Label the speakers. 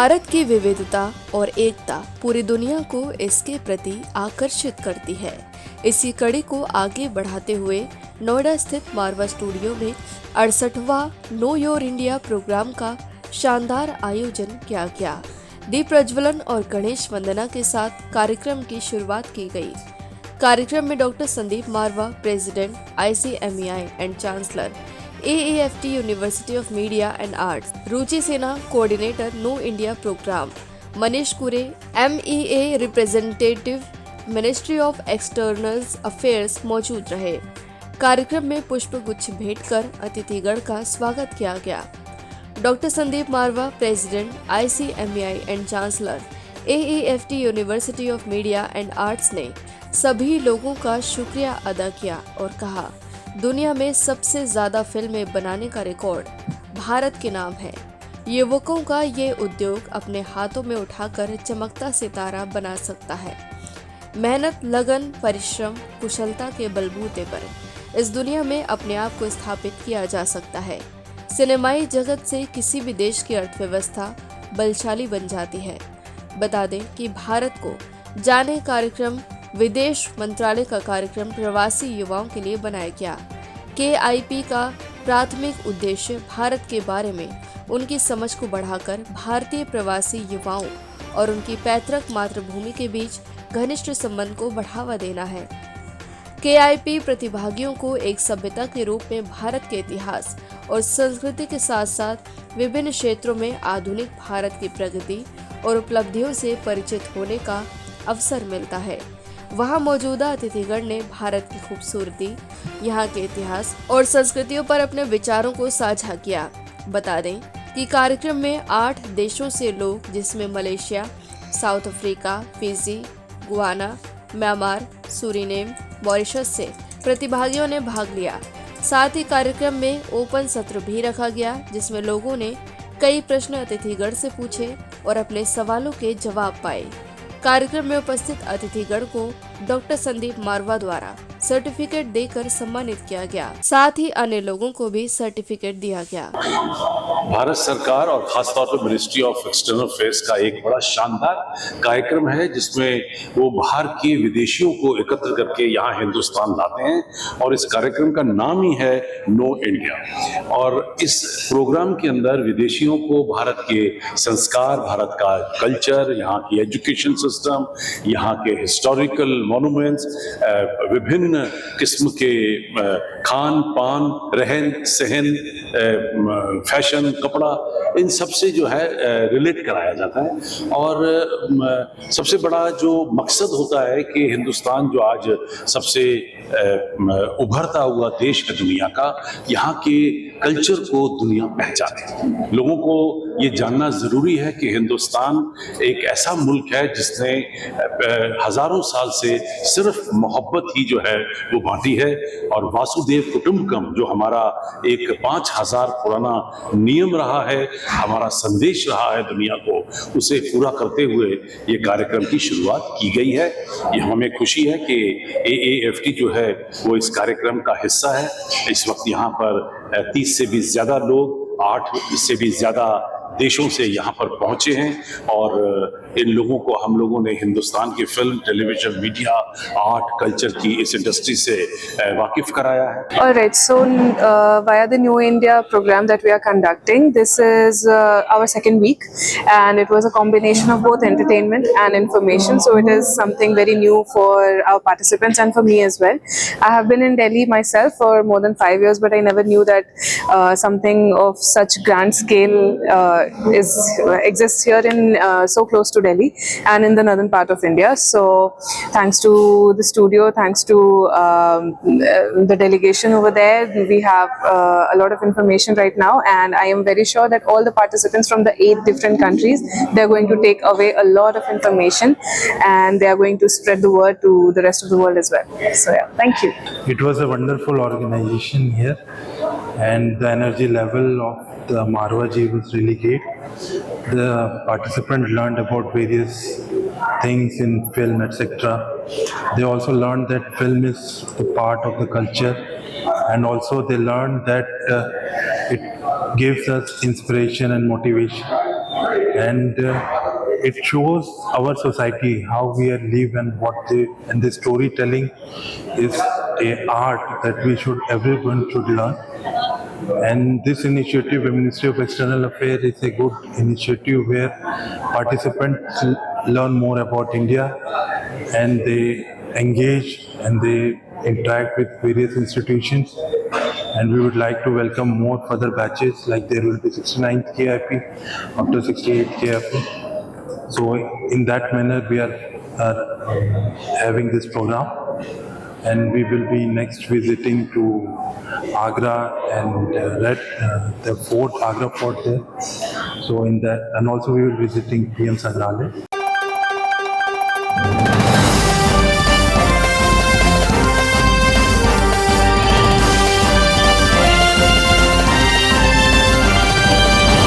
Speaker 1: भारत की विविधता और एकता पूरी दुनिया को इसके प्रति आकर्षित करती है। इसी कड़ी को आगे बढ़ाते हुए नोएडा स्थित मारवा स्टूडियो में 68वां नो योर इंडिया प्रोग्राम का शानदार आयोजन किया गया। दीप प्रज्वलन और गणेश वंदना के साथ कार्यक्रम की शुरुआत की गई। कार्यक्रम में doctor Sandeep Marwah, president ICMEI and chancellor AAFT university of media and arts, Ruchi Sinha, coordinator know India programme, Manish Kure, MEA representative ministry of external affairs मौजूद रहे। कार्यक्रम में पुष्प गुच्छ भेंट कर अतिथिगण का स्वागत किया गया। Doctor Sandeep Marwah, president ICMEI and chancellor AAFT university of media and arts ने सभी लोगों का शुक्रिया अदा किया और कहा, दुनिया में सबसे ज्यादा फिल्में बनाने का रिकॉर्ड भारत के नाम है। युवकों का ये उद्योग अपने हाथों में उठाकर चमकता सितारा बना सकता है। मेहनत, लगन, परिश्रम, कुशलता के बलबूते पर इस दुनिया में अपने आप को स्थापित किया जा सकता है। सिनेमाई जगत से किसी भी देश की अर्थव्यवस्था बलशाली बन जाती है। बता दें कि भारत को जाने कार्यक्रम विदेश मंत्रालय का कार्यक्रम प्रवासी युवाओं के लिए बनाया गया। KIP का प्राथमिक उद्देश्य भारत के बारे में उनकी समझ को बढ़ाकर भारतीय प्रवासी युवाओं और उनकी पैतृक मातृभूमि के बीच घनिष्ठ संबंध को बढ़ावा देना है। KIP प्रतिभागियों को एक सभ्यता के रूप में भारत के इतिहास और संस्कृति के साथ साथ विभिन्न क्षेत्रों में आधुनिक भारत की प्रगति और उपलब्धियों से परिचित होने का अवसर मिलता है। वहां मौजूदा अतिथिगण ने भारत की खूबसूरती, यहाँ के इतिहास और संस्कृतियों पर अपने विचारों को साझा किया। बता दें कि कार्यक्रम में 8 देशों से लोग, जिसमें Malaysia, south Africa, Fiji, Guana, Myanmar, Suriname, Mauritius से प्रतिभागियों ने भाग लिया। साथ ही कार्यक्रम में ओपन सत्र भी रखा गया, जिसमें लोगों ने कई प्रश्न अतिथिगण से पूछे और अपने सवालों के जवाब पाए। कार्यक्रम में उपस्थित अतिथिगण को डॉक्टर संदीप मारवा द्वारा सर्टिफिकेट देकर सम्मानित किया गया। साथ ही अन्य लोगों को भी सर्टिफिकेट दिया गया।
Speaker 2: भारत सरकार और खासतौर पर मिनिस्ट्री ऑफ एक्सटर्नल अफेयर्स का एक बड़ा शानदार कार्यक्रम है, जिसमें वो बाहर के विदेशियों को एकत्र करके यहाँ हिंदुस्तान लाते हैं और इस कार्यक्रम का नाम ही है नो इंडिया। और इस प्रोग्राम के अंदर विदेशियों को भारत के संस्कार, भारत का कल्चर, यहाँ की एजुकेशन सिस्टम, यहाँ के हिस्टोरिकल मॉन्यूमेंट्स, विभिन्न किस्म के खान पान, रहन सहन, फैशन, कपड़ा, इन सब से जो है रिलेट कराया जाता है। और सबसे बड़ा जो मकसद होता है कि हिंदुस्तान जो आज सबसे उभरता हुआ देश है दुनिया का, यहाँ के कल्चर को दुनिया पहचाने। लोगों को ये जानना जरूरी है कि हिंदुस्तान एक ऐसा मुल्क है जिसने हजारों साल से सिर्फ मोहब्बत ही जो है वो बांटी है। और वासुदेव कुटुंबकम जो हमारा एक 5000 पुराना नियम रहा है, हमारा संदेश रहा है दुनिया को, उसे पूरा करते हुए ये कार्यक्रम की शुरुआत की गई है। ये हमें खुशी है कि AAFT जो है वो इस कार्यक्रम का हिस्सा है। इस वक्त यहाँ पर 30 से भी ज्यादा लोग 8 से भी ज्यादा देशों से यहाँ पर पहुंचे हैं और इन लोगों को हम लोगों ने हिंदुस्तान की film, television, media, art, culture की इस इंडस्ट्री से वाकिफ कराया है।
Speaker 3: Alright, so via the New India program that we are conducting, this is our second week and it was a combination of both entertainment and information, so it is something very new for our participants and for me as well. I have been in Delhi myself for more than 5 years, but I never knew that something of such grand scale exists here in so close to Delhi and in the northern part of India. So thanks to the studio, thanks to the delegation over there, we have a lot of information right now, and I am very sure that all the participants from the 8 different countries, they are going to take away a lot of information and they are going to spread the word to the rest of the world as well. So yeah, thank you.
Speaker 4: It was a wonderful organization here and the energy level of the Marwa ji was really great. The participants learned about various things in film, etc. They also learned that film is the part of the culture, and also they learned that it gives us inspiration and motivation. and it shows our society how we are live and what they, and the storytelling is a art that everyone should learn. And this initiative, the Ministry of External Affairs, is a good initiative where participants learn more about India and they engage and they interact with various institutions. And we would like to welcome more further batches, like there will be 69th KIP after 68th KIP. So in that manner, we are having this program, and we will be next visiting to Agra and the fort, Agra fort there. So in that, and also we will be visiting PM Sangrahalaya.